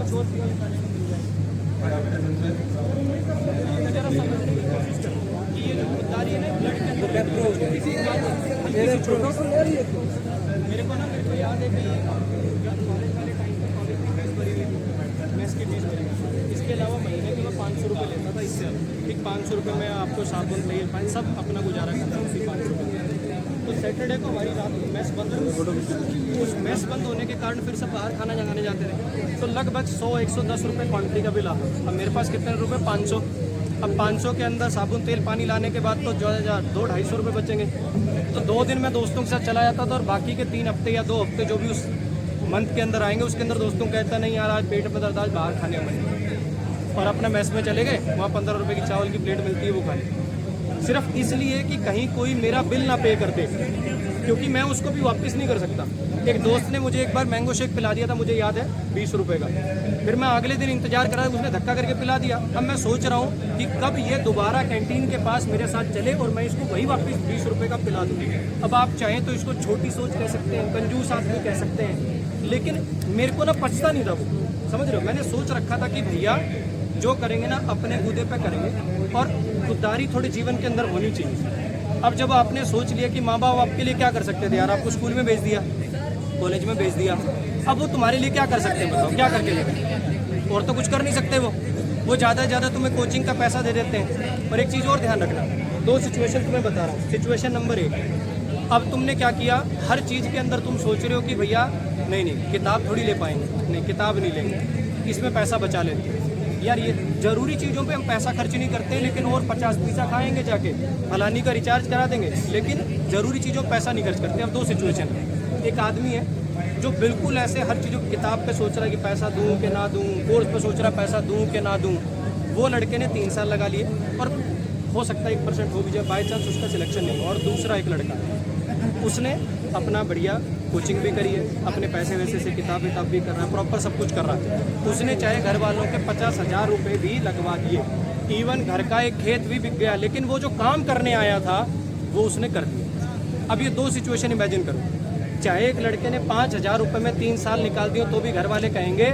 मेरे को याद है कि कॉलेज वाले टाइम पे कॉलेज की फीस भरी हुई थी, मेस की फीस भरी। इसके अलावा महीने के मैं 500 रुपये लेता था इससे। ठीक 500 रुपये में आपको साबुन तेल पानी सब अपना गुजारा करता हूँ उसी 500 रुपये। तो सैटरडे को हमारी रात को मेस बंद रही। उस मेस बंद होने के कारण फिर सब बाहर खाना जगाने जाते रहे, तो लगभग 100-110 रुपये क्वान्टिटी का बिल आता। अब मेरे पास कितने रुपये 500। अब 500 के अंदर साबुन तेल पानी लाने के बाद तो 200-250 रुपये बचेंगे। तो 2 दिन मैं दोस्तों के साथ चला जाता था और बाकी के 3 हफ्ते या 2 हफ्ते जो भी उस मंथ के अंदर आएंगे उसके अंदर दोस्तों को कहता नहीं यार आज पेट में दर्द, आज बाहर खाने में, और अपना मेस में चले गए। वहाँ 15 रुपये की चावल की प्लेट मिलती है वो खाई, सिर्फ इसलिए कि कहीं कोई मेरा बिल ना पे कर दे, क्योंकि मैं उसको भी वापस नहीं कर सकता। एक दोस्त ने मुझे एक बार मैंगो शेक पिला दिया था, मुझे याद है 20 रुपये का। फिर मैं अगले दिन इंतजार करा, उसने धक्का करके पिला दिया। अब मैं सोच रहा हूँ कि कब ये दोबारा कैंटीन के पास मेरे साथ चले और मैं इसको वही वापस 20 रुपये का पिला दूँ। अब आप चाहें तो इसको छोटी सोच कह सकते हैं, कंजूस आदमी कह सकते हैं, लेकिन मेरे को ना पचता नहीं था वो, समझ रहे हो। मैंने सोच रखा था कि भैया जो करेंगे ना अपने बूते पे करेंगे और खुददारी थोड़ी जीवन के अंदर होनी चाहिए। अब जब आपने सोच लिया कि माँ बाप आपके लिए क्या कर सकते थे यार, आपको स्कूल में भेज दिया, कॉलेज में भेज दिया, अब वो तुम्हारे लिए क्या कर सकते हैं बताओ, क्या करके लेंगे? और तो कुछ कर नहीं सकते वो ज़्यादा से ज़्यादा तुम्हें कोचिंग का पैसा दे देते हैं। और एक चीज़ और ध्यान रखना, 2 सिचुएशन तुम्हें बता रहा हूँ। सिचुएशन नंबर 1, अब तुमने क्या किया, हर चीज़ के अंदर तुम सोच रहे हो कि भैया नहीं किताब थोड़ी ले पाएंगे, नहीं किताब नहीं लेंगे, इसमें पैसा बचा लेते हैं। यार ये ज़रूरी चीज़ों पे हम पैसा खर्च नहीं करते हैं, लेकिन और 50 पैसा खाएंगे जाके, फलानी का रिचार्ज करा देंगे, लेकिन ज़रूरी चीज़ों पर पैसा नहीं खर्च करते। अब 2 सिचुएशन है। एक आदमी है जो बिल्कुल ऐसे हर चीज़ों किताब पे सोच रहा है कि पैसा दूं कि ना दूं, कोर्स पे सोच रहा है पैसा दूं कि ना दूं। वो लड़के ने 3 साल लगा लिए और हो सकता है 1% हो भी जाए, बाई चांस उसका सिलेक्शन नहीं हो। और दूसरा एक लड़का, उसने अपना बढ़िया कोचिंग भी करी है, अपने पैसे वैसे से किताब भी कर रहा है, प्रॉपर सब कुछ कर रहा है। उसने चाहे घर वालों के 50,000 रुपये भी लगवा दिए, इवन घर का एक खेत भी बिक गया, लेकिन वो जो काम करने आया था वो उसने कर दिया। अब ये 2 सिचुएशन इमेजिन करो, चाहे एक लड़के ने 5,000 रुपये में 3 साल निकाल दिए तो भी घर वाले कहेंगे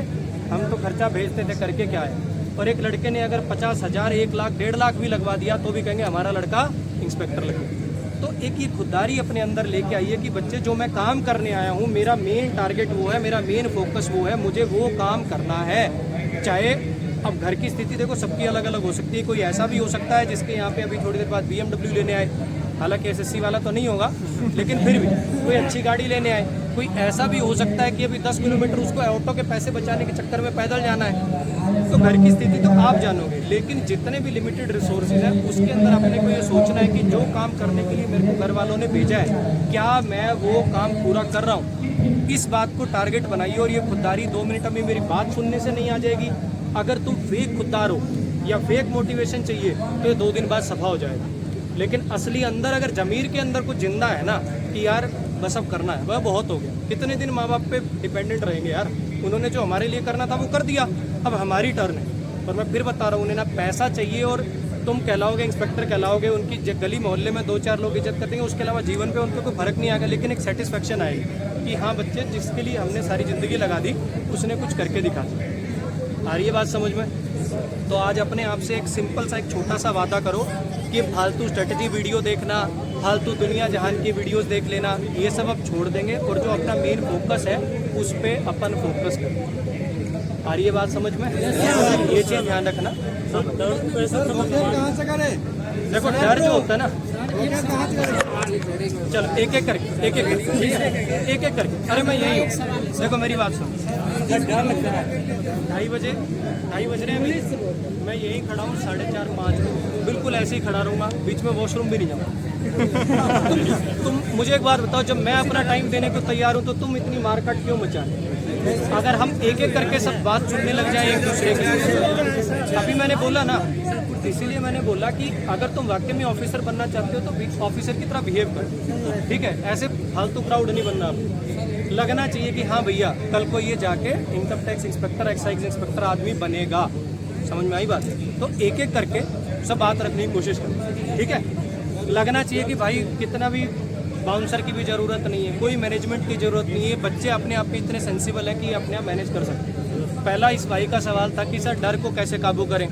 हम तो खर्चा भेजते थे करके क्या है, और एक लड़के ने अगर 50,000, 1 लाख, 1.5 लाख भी लगवा दिया तो भी कहेंगे हमारा लड़का इंस्पेक्टर लगे। तो एक ये खुददारी अपने अंदर लेके आइए कि बच्चे जो मैं काम करने आया हूँ, मेरा मेन टारगेट वो है, मेरा मेन फोकस वो है, मुझे वो काम करना है। चाहे अब घर की स्थिति देखो सबकी अलग अलग हो सकती है, कोई ऐसा भी हो सकता है जिसके यहाँ पे अभी थोड़ी देर बाद BMW लेने आए, हालांकि SSC वाला तो नहीं होगा, लेकिन फिर भी कोई अच्छी गाड़ी लेने आए। कोई ऐसा भी हो सकता है कि अभी 10 किलोमीटर उसको ऑटो के पैसे बचाने के चक्कर में पैदल जाना है। तो घर की स्थिति तो आप जानोगे, लेकिन जितने भी लिमिटेड रिसोर्सेज हैं उसके अंदर अपने को ये सोचना है कि जो काम करने के लिए मेरे को घर वालों ने भेजा है, क्या मैं वो काम पूरा कर रहा हूँ। इस बात को टारगेट बनाइए। और ये खुददारी 2 मिनट में मेरी बात सुनने से नहीं आ जाएगी। अगर तुम फेक खुददार हो या फेक मोटिवेशन चाहिए तो ये 2 दिन बाद सफा हो जाएगा, लेकिन असली अंदर अगर ज़मीर के अंदर कुछ जिंदा है ना कि यार बस अब करना है, वह बहुत हो गया। कितने दिन माँ बाप पे डिपेंडेंट रहेंगे यार, उन्होंने जो हमारे लिए करना था वो कर दिया, अब हमारी टर्न है। और मैं फिर बता रहा हूँ, उन्हें ना पैसा चाहिए और तुम कहलाओगे इंस्पेक्टर कहलाओगे, उनकी गली मोहल्ले में 2-4 लोग इज्जत करते हैं, उसके अलावा जीवन पे उनको कोई फर्क नहीं आएगा, लेकिन एक सेटिस्फेक्शन आएगी कि हाँ बच्चे जिसके लिए हमने सारी ज़िंदगी लगा दी उसने कुछ करके दिखा दिया। आ रही है बात समझ में? तो आज अपने आप से एक सिंपल सा एक छोटा सा वादा करो कि फालतू स्ट्रेटजी वीडियो देखना, फालतू दुनिया जहान की वीडियोस देख लेना, ये सब अब छोड़ देंगे और जो अपना मेन फोकस है उस पर अपन फोकस करें। आ रही है बात समझ में? ये चीज़ ध्यान रखना। देखो डर जो होता है ना, चलो एक एक करके अरे मैं यही हूँ, देखो मेरी बात सुनो, डर लगता है 2:30 बज रहे हैं, मैं यही खड़ा हूँ 4:30-5 बिल्कुल ऐसे ही खड़ा रहूँगा, बीच में वॉशरूम भी नहीं जाऊँगा। तुम मुझे एक बात बताओ, जब मैं अपना टाइम देने को तैयार हूँ तो तुम इतनी मारकाट क्यों मचा रहे? अगर हम एक एक करके सब बात सुनने लग जाए एक दूसरे की, अभी मैंने बोला ना, इसीलिए मैंने बोला कि अगर तुम वाकई में ऑफिसर बनना चाहते हो तो ऑफिसर की तरह बिहेव करो, ठीक है? ऐसे फालतू क्राउड नहीं बनना। लगना चाहिए कि हाँ भैया कल को ये जाके income tax inspector, excise inspector आदमी बनेगा। समझ में आई बात? तो एक एक करके सब बात रखने की कोशिश करो, ठीक है? लगना चाहिए कि भाई कितना भी बाउंसर की भी ज़रूरत नहीं है, कोई मैनेजमेंट की ज़रूरत नहीं है, बच्चे अपने आप में इतने सेंसिबल है कि अपने आप मैनेज कर सकते हैं। पहला इस भाई का सवाल था कि सर डर को कैसे काबू करें।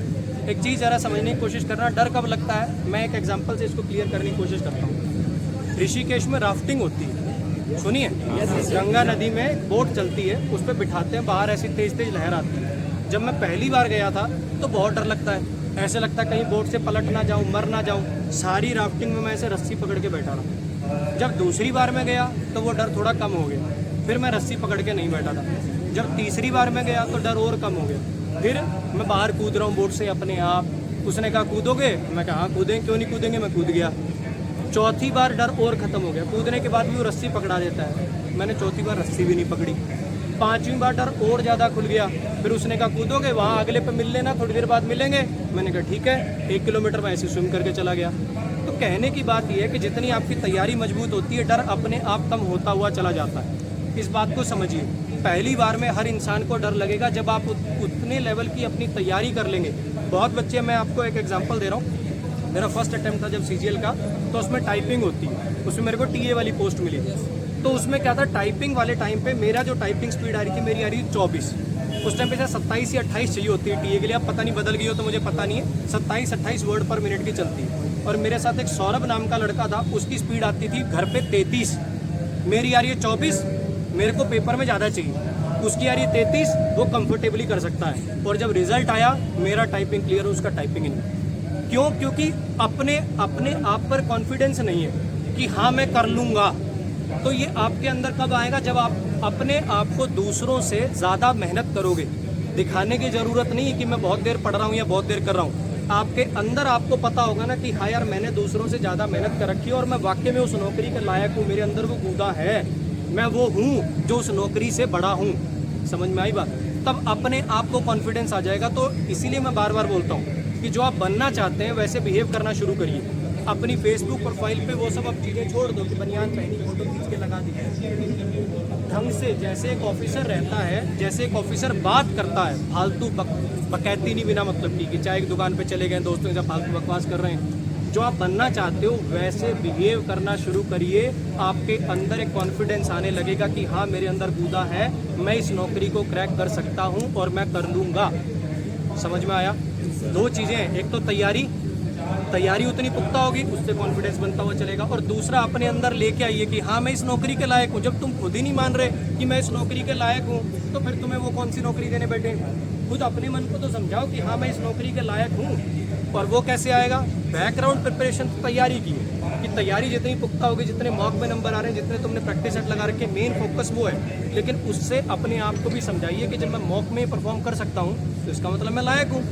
एक चीज़ ज़रा समझने की कोशिश करना, डर कब लगता है, मैं एक एग्जांपल से इसको क्लियर करने की कोशिश करता हूँ। ऋषिकेश में राफ्टिंग होती है, सुनिए, गंगा नदी में बोट चलती है, उस पर बिठाते हैं, बाहर ऐसी तेज तेज लहर आती है। जब मैं पहली बार गया था तो बहुत डर लगता है, ऐसे लगता है कहीं बोट से पलट ना जाऊँ, मर ना जाऊँ। सारी राफ्टिंग में मैं ऐसे रस्सी पकड़ के बैठा रहा। जब दूसरी बार मैं गया तो वो डर थोड़ा कम हो गया, फिर मैं रस्सी पकड़ के नहीं बैठा था। जब तीसरी बार मैं गया तो डर और कम हो गया, फिर मैं बाहर कूद रहा हूँ बोट से अपने आप। उसने कहा कूदोगे, मैं कहा हाँ कूदेंगे, क्यों नहीं कूदेंगे, मैं कूद गया। चौथी बार डर और ख़त्म हो गया, कूदने के बाद भी वो रस्सी पकड़ा देता है, मैंने चौथी बार रस्सी भी नहीं पकड़ी। पांचवीं बार डर और ज़्यादा खुल गया, फिर उसने कहा कूदोगे, वहाँ अगले पे मिल लेना, थोड़ी देर बाद मिलेंगे। मैंने कहा ठीक है, 1 किलोमीटर में ऐसे स्विम करके चला गया। तो कहने की बात यह है कि जितनी आपकी तैयारी मजबूत होती है, डर अपने आप कम होता हुआ चला जाता है। इस बात को समझिए, पहली बार में हर इंसान को डर लगेगा, जब आप उतने लेवल की अपनी तैयारी कर लेंगे। बहुत बच्चे, मैं आपको एक एग्जांपल दे रहा हूँ, मेरा फर्स्ट अटेम्प्ट था जब CGL का, तो उसमें टाइपिंग होती है, उसमें मेरे को TA वाली पोस्ट मिली। तो उसमें क्या था, टाइपिंग वाले टाइम पे मेरा जो टाइपिंग स्पीड आ रही थी, मेरी आ रही थी 24। उस टाइम पे 27 या 28 चाहिए होती है TA के लिए, अब पता नहीं बदल गई हो तो मुझे पता नहीं है, 27-28 वर्ड पर मिनट की चलती है। और मेरे साथ एक सौरभ नाम का लड़का था, उसकी स्पीड आती थी घर पे 33, मेरी आ रही है 24, मेरे को पेपर में ज़्यादा चाहिए, उसकी आ रही है 33, वो कंफर्टेबली कर सकता है। और जब रिजल्ट आया, मेरा टाइपिंग क्लियर, उसका टाइपिंग नहीं। क्यों? क्योंकि अपने आप पर कॉन्फिडेंस नहीं है कि हाँ मैं कर लूँगा। तो ये आपके अंदर कब आएगा, जब आप अपने आप को दूसरों से ज़्यादा मेहनत करोगे। दिखाने की ज़रूरत नहीं है कि मैं बहुत देर पढ़ रहा हूँ या बहुत देर कर रहा हूँ, आपके अंदर आपको पता होगा ना कि हाँ यार मैंने दूसरों से ज़्यादा मेहनत कर रखी है और मैं वाकई में उस नौकरी के लायक हूँ, मेरे अंदर वो कूदा है, मैं वो हूँ जो उस नौकरी से बड़ा हूँ। समझ में आई बात? तब अपने आप को कॉन्फिडेंस आ जाएगा। तो इसीलिए मैं बार बार बोलता हूँ कि जो आप बनना चाहते हैं वैसे बिहेव करना शुरू करिए। अपनी फेसबुक प्रोफाइल पे वो सब अब चीज़ें छोड़ दो कि बनियान पहनी फोटो खींच के लगा दी। ढंग से, जैसे एक ऑफिसर रहता है, जैसे एक ऑफिसर बात करता है, फालतू बकैती नहीं बिना मतलब की, कि चाहे एक दुकान पे चले गए दोस्तों के साथ फालतू बकवास कर रहे हैं, जो आप बनना चाहते हो वैसे बिहेव करना शुरू करिए। आपके अंदर एक कॉन्फिडेंस आने लगेगा कि हाँ मेरे अंदर कूदा है, मैं इस नौकरी को क्रैक कर सकता हूँ और मैं कर लूँगा। समझ में आया? दो चीज़ें, एक तो तैयारी उतनी पुख्ता होगी, उससे कॉन्फिडेंस बनता हुआ चलेगा। और दूसरा, अपने अंदर लेके आइए कि हाँ मैं इस नौकरी के लायक हूँ। जब तुम खुद ही नहीं मान रहे कि मैं इस नौकरी के लायक हूँ, तो फिर तुम्हें वो कौन सी नौकरी देने बैठे? खुद अपने मन को तो समझाओ कि हाँ मैं इस नौकरी के लायक हूँ। और वो कैसे आएगा? बैकग्राउंड प्रिपरेशन तैयारी की है, कि तैयारी जितनी पुख्ता होगी, जितने मॉक में नंबर आ रहे हैं, जितने तुमने प्रैक्टिस सेट लगा रखे, मेन फोकस वो है। लेकिन उससे अपने आप को भी समझाइए कि जब मैं मॉक में परफॉर्म कर सकता हूँ तो इसका मतलब मैं लायक हूँ।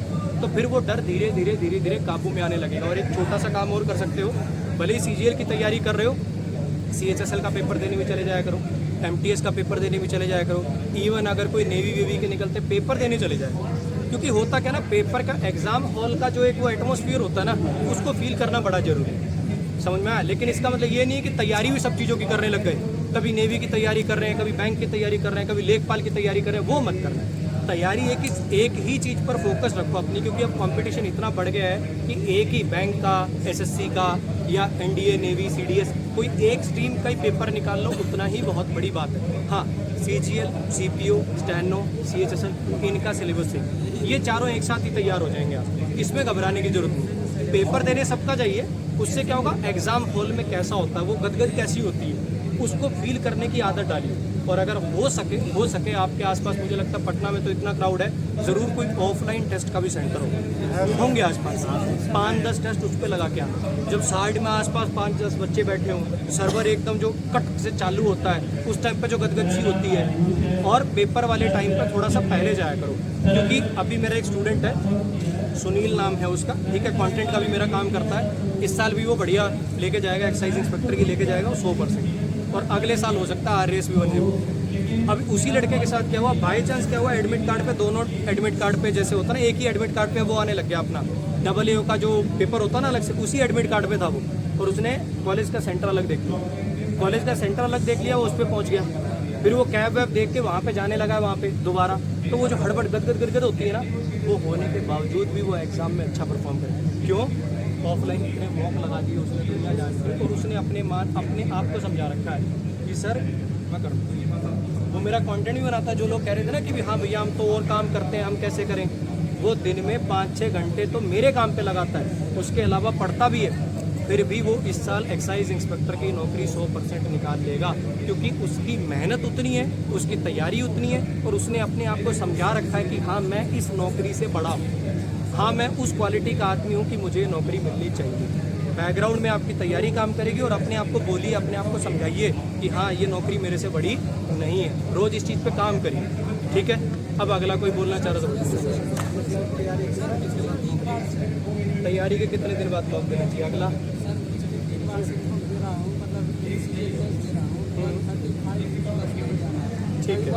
तो फिर वो डर धीरे धीरे काबू में आने लगेगा। और एक छोटा सा काम और कर सकते हो, भले ही CGL की तैयारी कर रहे हो, CHSL का पेपर देने में चले जाया करो, MTS का पेपर देने में चले जाया करो, इवन अगर कोई नेवी वेवी के निकलते पेपर देने चले जाए। क्योंकि होता क्या ना, पेपर का एग्जाम हॉल का जो एक वो एटमॉस्फेयर होता है ना, उसको फील करना बड़ा जरूरी है। समझ में आया? लेकिन इसका मतलब ये नहीं है कि तैयारी भी सब चीज़ों की करने लग गए। कभी नेवी की तैयारी कर रहे हैं, कभी बैंक की तैयारी कर रहे हैं, कभी लेखपाल की तैयारी कर रहे हैं, वो मत करना। तैयारी एक ही चीज़ पर फोकस रखो अपनी, क्योंकि अब कंपटीशन इतना बढ़ गया है कि एक ही बैंक का, SSC का या NDA, नेवी, CDS, कोई एक स्ट्रीम का ही पेपर निकाल लो, उतना ही बहुत बड़ी बात है। हाँ, CGL, CPO, स्टैनो, CHSL, इनका सिलेबस है, ये चारों एक साथ ही तैयार हो जाएंगे आप, इसमें घबराने की जरूरत नहीं। पेपर देने सबका जाइए, उससे क्या होगा, एग्जाम हॉल में कैसा होता है, वो गदगद कैसी होती है, उसको फील करने की आदत डालिए। और अगर हो सके आपके आसपास, मुझे लगता है पटना में तो इतना क्राउड है, ज़रूर कोई ऑफलाइन टेस्ट का भी सेंटर होंगे आसपास, 5-10 टेस्ट उस पर लगा के आना। जब साइड में आसपास 5-10 बच्चे बैठे हों, सर्वर एकदम जो कट से चालू होता है, उस टाइम पे जो गदगद सी होती है। और पेपर वाले टाइम पर थोड़ा सा पहले जाया करो, क्योंकि अभी मेरा एक स्टूडेंट है, सुनील नाम है उसका, ठीक है, कंटेंट का भी मेरा काम करता है। इस साल भी वो बढ़िया लेके जाएगा, एक्साइज इंस्पेक्टर की लेके जाएगा वो 100%, और अगले साल हो सकता है RAS भी बन जाए। अब उसी लड़के के साथ क्या हुआ, बाई चांस क्या हुआ, एडमिट कार्ड पे, दोनों एडमिट कार्ड पे जैसे होता ना, एक ही एडमिट कार्ड पे वो आने लग गया अपना AA का जो पेपर होता ना अलग से, उसी एडमिट कार्ड पे था वो, और उसने कॉलेज का सेंटर अलग देख लिया, वो उस पर पहुँच गया। फिर वो कैब वैब देख के वहाँ पे जाने लगा, वहाँ पे दोबारा, तो वो जो हड़बड़ गदगद होती है ना, वो होने के बावजूद भी वो एग्जाम में अच्छा परफॉर्म करे। क्यों? ऑफलाइन इतने मॉक लगा दिए उसने, दुनिया जान के, और उसने अपने आप को समझा रखा है कि सर मैं करूँगा। वो मेरा कंटेंट भी बनाता है। जो लोग कह रहे थे ना कि हाँ भैया हम तो और काम करते हैं, हम कैसे करें, वो दिन में 5-6 घंटे तो मेरे काम पे लगाता है, उसके अलावा पढ़ता भी है। फिर भी वो इस साल एक्साइज इंस्पेक्टर की नौकरी 100% निकाल लेगा, क्योंकि उसकी मेहनत उतनी है, उसकी तैयारी उतनी है, और उसने अपने आप को समझा रखा है कि हाँ मैं इस नौकरी से बड़ा हूँ, हाँ मैं उस क्वालिटी का आदमी हूँ कि मुझे नौकरी मिलनी चाहिए। बैकग्राउंड में आपकी तैयारी काम करेगी, और अपने आप को बोलिए, अपने आप को समझाइए कि हाँ ये नौकरी मेरे से बड़ी नहीं है। रोज़ इस चीज़ पे काम करिए, ठीक है। अब अगला कोई बोलना चाह रहा था? तैयारी के कितने दिन बाद मौका देना चाहिए? अगला ठीक है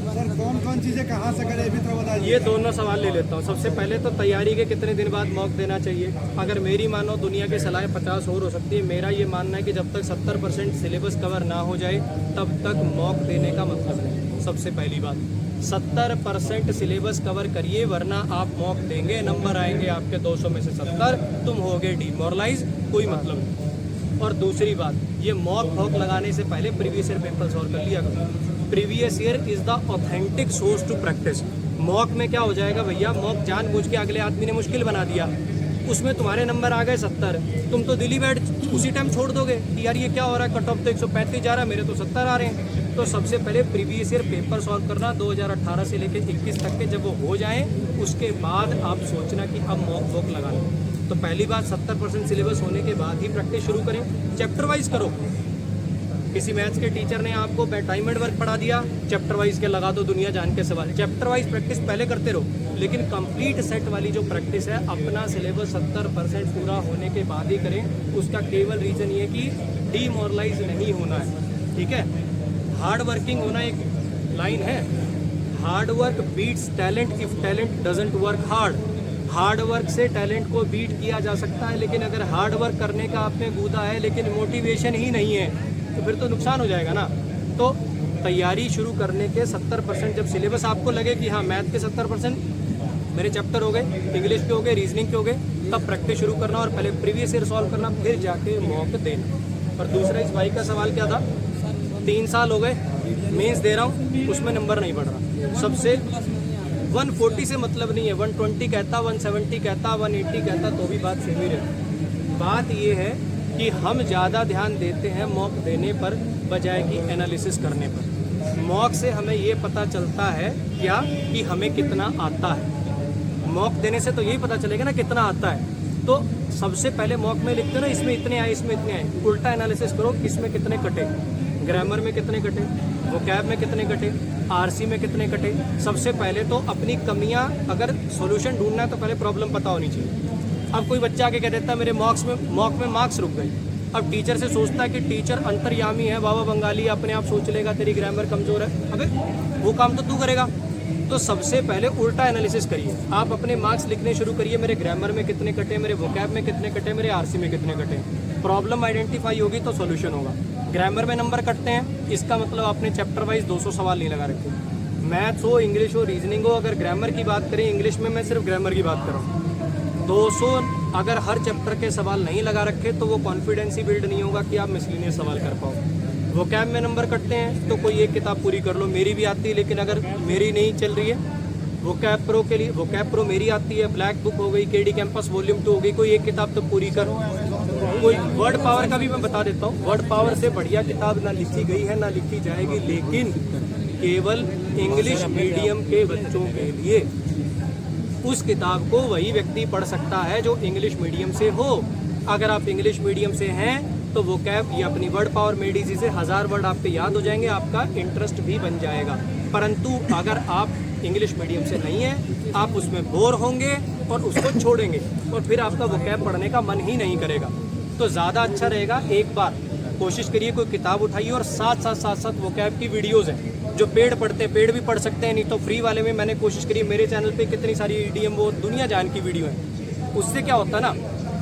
सर, कौन कौन चीज़ें कहाँ से करें अभी तो बताइए। ये दोनों सवाल ले लेता हूँ। सबसे पहले तो तैयारी के कितने दिन बाद मॉक देना चाहिए? अगर मेरी मानो, दुनिया की सलाह 50 और हो सकती है, मेरा ये मानना है कि जब तक 70% सिलेबस कवर ना हो जाए तब तक मॉक देने का मतलब नहीं। सबसे पहली बात, 70% सिलेबस कवर करिए, वरना आप मॉक देंगे, नंबर आएंगे आपके 200 में से 70, तुम होगे डिमोरलाइज, कोई मतलब नहीं। और दूसरी बात, ये मॉक भॉक लगाने से पहले प्रीवियस ईयर पेपर सॉल्व कर लिया करो। Previous year is the authentic source to practise. Mock में क्या हो जाएगा भैया, मॉक जानबूझ के अगले आदमी ने मुश्किल बना दिया, उसमें तुम्हारे नंबर आ गए 70, तुम तो दिल्ली बैठ उसी टाइम छोड़ दोगे कि यार ये क्या हो रहा है, कट ऑफ तो 135 जा रहा है, मेरे तो 70 आ रहे हैं। तो सबसे पहले प्रीवियस ईयर पेपर सॉल्व करना 2018 से लेकर 21 तक के, जब वो हो जाएं उसके बाद आप सोचना कि अब मॉक वॉक लगाना। तो पहली बात, 70% सिलेबस होने के बाद ही प्रैक्टिस शुरू करें। चैप्टर वाइज करो। किसी मैथ्स के टीचर ने आपको टाइम एंड वर्क पढ़ा दिया, चैप्टर वाइज के लगा दो दुनिया जान के सवाल। चैप्टर वाइज प्रैक्टिस पहले करते रहो, लेकिन कंप्लीट सेट वाली जो प्रैक्टिस है, अपना सिलेबस 70% पूरा होने के बाद ही करें। उसका केवल रीज़न ये कि डीमोरलाइज नहीं होना है, ठीक है। हार्ड वर्किंग होना एक लाइन है, hard work beats talent if talent doesn't work hard. Hard work से टैलेंट को बीट किया जा सकता है, लेकिन अगर हार्ड वर्क करने का आप में गूदा है लेकिन मोटिवेशन ही नहीं है तो फिर तो नुकसान हो जाएगा ना। तो तैयारी शुरू करने के 70%, जब सिलेबस आपको लगे कि हाँ मैथ के 70% मेरे चैप्टर हो गए, इंग्लिश के हो गए, रीजनिंग के हो गए, तब प्रैक्टिस शुरू करना और पहले प्रीवियस ईयर सॉल्व करना, फिर जाके मॉक देना। और दूसरा, इस भाई का सवाल क्या था, 3 साल हो गए मेंस दे रहा हूँ, उसमें नंबर नहीं बढ़ रहा। सबसे 140 से मतलब नहीं है, 120 कहता, 170 कहता, 180 कहता, तो भी बात सेम ही रहती। बात ये है कि हम ज़्यादा ध्यान देते हैं मॉक देने पर बजाय कि एनालिसिस करने पर। मॉक से हमें ये पता चलता है क्या कि हमें कितना आता है। मॉक देने से तो यही पता चलेगा ना कितना आता है। तो सबसे पहले मॉक में लिखते ना इसमें इतने आए, इसमें इतने आए, उल्टा एनालिसिस करो, इसमें कितने कटे, ग्रामर में कितने कटे, वोकैब में कितने कटे, आरसी में कितने कटे। सबसे पहले तो अपनी कमियां, अगर सॉल्यूशन ढूंढना है तो पहले प्रॉब्लम पता होनी चाहिए। अब कोई बच्चा आके कह देता है मेरे मॉक में मार्क्स रुक गए, अब टीचर से सोचता है कि टीचर अंतर्यामी है, बाबा बंगाली, अपने आप सोच लेगा तेरी ग्रामर कमज़ोर है। अबे वो काम तो तू करेगा। तो सबसे पहले उल्टा एनालिसिस करिए, आप अपने मार्क्स लिखने शुरू करिए, मेरे ग्रामर में कितने कटे, मेरे वोकैब में कितने कटे, मेरे आरसी में कितने कटे। प्रॉब्लम आइडेंटिफाई होगी तो सॉल्यूशन होगा। ग्रामर में नंबर कटते हैं, इसका मतलब आपने चैप्टर वाइज 200 सवाल नहीं लगा रखे। मैथ्स हो, इंग्लिश हो, रीजनिंग हो, अगर ग्रामर की बात करें, इंग्लिश में मैं सिर्फ ग्रामर की बात कर रहा हूँ, 200 अगर हर चैप्टर के सवाल नहीं लगा रखे तो वो कॉन्फिडेंस ही बिल्ड नहीं होगा कि आप मिसलिनियस सवाल कर पाओ। वोकैब में नंबर कटते हैं तो कोई एक किताब पूरी कर लो, मेरी भी आती है, लेकिन अगर मेरी नहीं चल रही है, वोकैब प्रो के लिए, वोकैब प्रो मेरी आती है, ब्लैक बुक हो गई, केडी कैंपस वॉल्यूम 2 हो गई, कोई एक किताब तो पूरी करो। कोई वर्ड पावर का भी मैं बता देता हूँ, वर्ड पावर से बढ़िया किताब ना लिखी गई है ना लिखी जाएगी, लेकिन केवल इंग्लिश मीडियम के बच्चों के लिए। उस किताब को वही व्यक्ति पढ़ सकता है जो इंग्लिश मीडियम से हो। अगर आप इंग्लिश मीडियम से हैं तो वो कैब ये अपनी वर्ड पावर मेड इजी से 1000 वर्ड आप पे याद हो जाएंगे, आपका इंटरेस्ट भी बन जाएगा। परंतु अगर आप इंग्लिश मीडियम से नहीं हैं, आप उसमें बोर होंगे और उसको छोड़ेंगे और फिर आपका वो कैब पढ़ने का मन ही नहीं करेगा। तो ज़्यादा अच्छा रहेगा, एक बार कोशिश करिए कोई किताब उठाइए और साथ वो कैब की वीडियोज़ हैं जो पेड पढ़ते हैं, पेड भी पढ़ सकते हैं, नहीं तो फ्री वाले में मैंने कोशिश करी, मेरे चैनल पे कितनी सारी ईडीएम वो दुनिया जान की वीडियो है। उससे क्या होता है ना,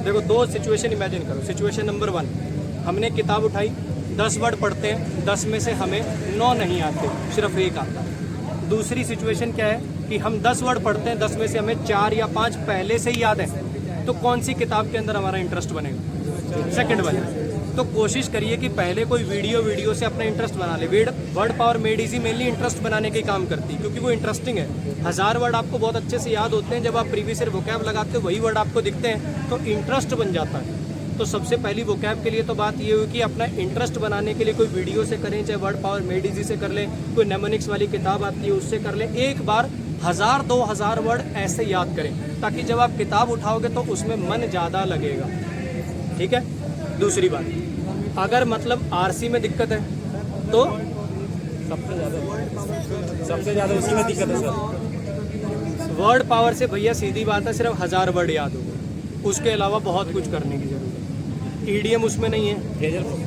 देखो 2 सिचुएशन इमेजिन करो। सिचुएशन नंबर 1, हमने किताब उठाई, 10 वर्ड पढ़ते हैं, 10 में से हमें 9 नहीं आते, सिर्फ 1 आता। दूसरी सिचुएशन क्या है कि हम 10 वर्ड पढ़ते हैं, 10 में से हमें 4 या 5 पहले से ही याद है, तो कौन सी किताब के अंदर हमारा इंटरेस्ट बनेगा? सेकंड वाली। तो कोशिश करिए कि पहले कोई वीडियो से अपना इंटरेस्ट बना ले। Word power made easy mainly interest बनाने के काम करती है, क्योंकि वो इंटरेस्टिंग है। 1000 वर्ड आपको बहुत अच्छे से याद होते हैं, जब आप प्रीवियस ईयर वोकैब लगाते हो वही वर्ड आपको दिखते हैं तो इंटरेस्ट बन जाता है। तो सबसे पहली वोकैब के लिए तो बात ये हुई कि अपना इंटरेस्ट बनाने के लिए कोई वीडियो से करें, चाहे वर्ड पावर मेड इजी से कर लें, कोई नेमोनिक्स वाली किताब आती है उससे कर लें। एक बार 1000-2000 वर्ड ऐसे याद करें, ताकि जब आप किताब उठाओगे तो उसमें मन ज़्यादा लगेगा। ठीक है। दूसरी बात, अगर मतलब आरसी में दिक्कत है तो सबसे ज़्यादा उसी में दिक्कत है सर। वर्ड पावर से भैया सीधी बात है, सिर्फ 1000 वर्ड याद होगा, उसके अलावा बहुत कुछ करने की जरूरत है। ईडीएम उसमें नहीं है,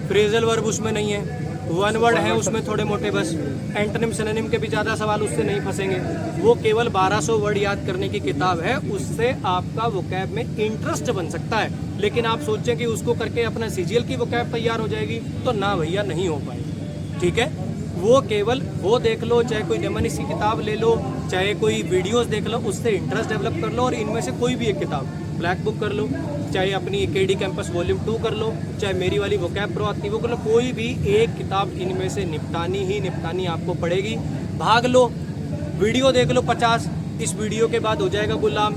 फ्रेजल वर्ब उसमें नहीं है, वन वर्ड है उसमें थोड़े मोटे बस, एंटोनिम सिनोनिम के भी ज़्यादा सवाल उससे नहीं फंसेंगे। वो केवल 1200 वर्ड याद करने की किताब है, उससे आपका वोकैब में इंटरेस्ट बन सकता है। लेकिन आप सोचें कि उसको करके अपना सीजीएल की वोकैब तैयार हो जाएगी, तो ना भैया, नहीं हो पाएगी। ठीक है। वो केवल वो देख लो, चाहे कोई नेमोनिक्स की किताब ले लो, चाहे कोई वीडियोस देख लो, उससे इंटरेस्ट डेवलप कर लो। और इनमें से कोई भी एक किताब, ब्लैक बुक कर लो, चाहे अपनी केडी कैंपस वॉल्यूम 2 कर लो, चाहे मेरी वाली वोकैब प्रो आती है वो कर लो, कोई भी एक किताब इनमें से निपटानी आपको पड़ेगी। भाग लो, वीडियो देख लो 50, इस वीडियो के बाद हो जाएगा गुलाम।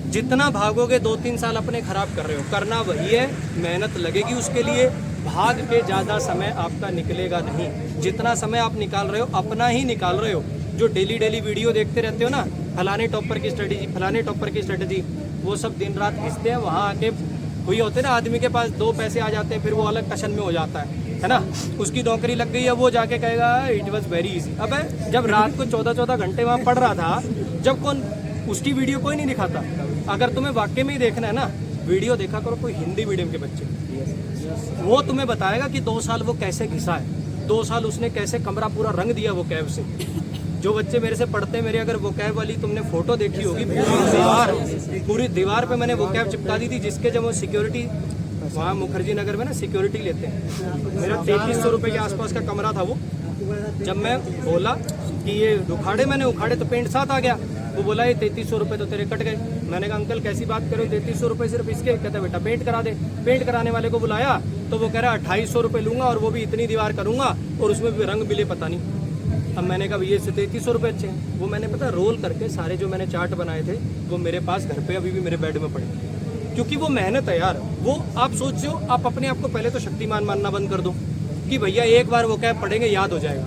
जितना भागोगे 2-3 साल अपने खराब कर रहे हो, करना वही है, मेहनत लगेगी उसके लिए। भाग के ज़्यादा समय आपका निकलेगा नहीं, जितना समय आप निकाल रहे हो अपना ही निकाल रहे हो। जो डेली वीडियो देखते रहते हो ना, फलाने टॉपर की स्ट्रेटेजी, वो सब दिन रात घिसते हैं। वहाँ आके वही होते हैं ना, आदमी के पास 2 पैसे आ जाते हैं, फिर वो अलग टशन में हो जाता है ना। उसकी नौकरी लग गई है, वो जाके कहेगा इट वॉज वेरी इजी। अब जब रात को 14-14 घंटे वहाँ पढ़ रहा था, जब कौन उसकी वीडियो कोई नहीं दिखाता। अगर तुम्हें वाकई में ही देखना है ना, वीडियो देखा करो कोई हिंदी मीडियम के बच्चे, वो तुम्हें बताएगा कि 2 साल वो कैसे घिसा है, 2 साल उसने कैसे कमरा पूरा रंग दिया वोकैब से। जो बच्चे मेरे से पढ़ते हैं, मेरे अगर वोकैब वाली तुमने फोटो देखी होगी, पूरी दीवार पे मैंने वोकैब चिपका दी थी, जिसके जब वो सिक्योरिटी वहाँ मुखर्जी नगर में ना सिक्योरिटी लेते हैं, मेरा 3300 रुपये के आसपास का कमरा था वो। जब मैं बोला कि ये मैंने उखाड़े तो पेंट साथ आ गया। वो बोला ये 3300 रुपये तो तेरे कट गए। मैंने कहा अंकल कैसी बात करो, 3300 रुपये सिर्फ इसके? कहता बेटा पेंट करा दे। पेंट कराने वाले को बुलाया तो वो कह रहा 2800 रुपये लूँगा और वो भी इतनी दीवार करूँगा और उसमें भी रंग मिले पता नहीं। अब मैंने कहा ये 3300 रुपये अच्छे हैं। वो मैंने पता रोल करके सारे जो मैंने चार्ट बनाए थे वो मेरे पास घर पे अभी भी मेरे बेड में पड़े, क्योंकि वो मेहनत है यार। वो आप सोचो, आप अपने आप को पहले तो शक्तिमान मानना बंद कर दो कि भैया एक बार वो कैब पढ़ेंगे याद हो जाएगा।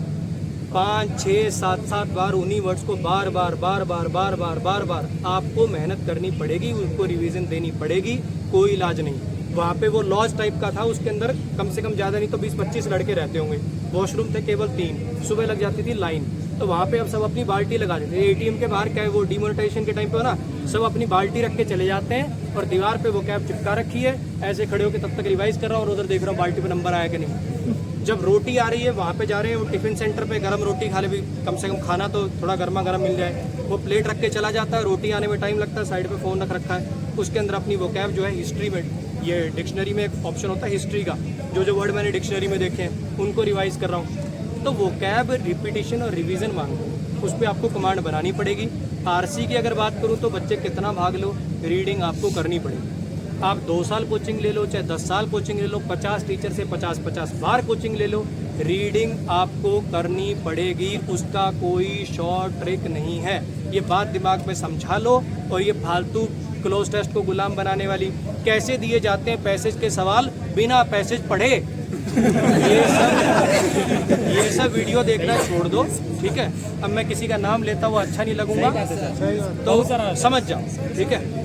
5, 6, 7 बार उन्हीं वर्ड्स को बार बार आपको मेहनत करनी पड़ेगी, उनको रिवीजन देनी पड़ेगी, कोई इलाज नहीं। वहाँ पे वो लॉज टाइप का था, उसके अंदर कम से कम ज़्यादा नहीं तो 20-25 लड़के रहते होंगे। वॉशरूम थे केवल 3, सुबह लग जाती थी लाइन। तो वहाँ पे अब सब अपनी बाल्टी लगा देते हैं। एटीएम के बाहर क्या है, वो डिमोनेटाइजेशन के टाइम पे हो ना, सब अपनी बाल्टी रख के चले जाते हैं और दीवार पे वो कैब चिपका रखी है। ऐसे खड़े होकर तब तक रिवाइज कर रहा हूँ और उधर देख रहा हूँ बाल्टी पे नंबर आया कि नहीं। जब रोटी आ रही है वहाँ पे जा रहे हैं, वो टिफिन सेंटर पे गर्म रोटी खा ले, भी कम से कम खाना तो थोड़ा गर्मा गर्म मिल जाए। वो प्लेट रख के चला जाता है, रोटी आने में टाइम लगता है, साइड पे फ़ोन रख रखा है, उसके अंदर अपनी वो कैब जो है हिस्ट्री में, ये डिक्शनरी में एक ऑप्शन होता है हिस्ट्री का, जो वर्ड मैंने डिक्शनरी में देखे हैं उनको रिवाइज कर रहा हूँ। तो वो कैब रिपीटिशन और रिवीजन मांगो, उस पर आपको कमांड बनानी पड़ेगी। आरसी की अगर बात करूँ तो बच्चे कितना भाग लो, रीडिंग आपको करनी पड़ेगी। आप 2 साल कोचिंग ले लो, चाहे 10 साल कोचिंग ले लो, 50 टीचर से 50 बार कोचिंग ले लो, रीडिंग आपको करनी पड़ेगी। उसका कोई शॉर्ट ट्रिक नहीं है। ये बात दिमाग में समझा लो। और ये फालतू क्लोज टेस्ट को गुलाम बनाने वाली, कैसे दिए जाते हैं पैसेज के सवाल बिना पैसेज पढ़े, ये सब वीडियो देखना छोड़ दो, ठीक है। अब मैं किसी का नाम लेता हुआ अच्छा नहीं लगूंगा, तो समझ जाओ, ठीक है।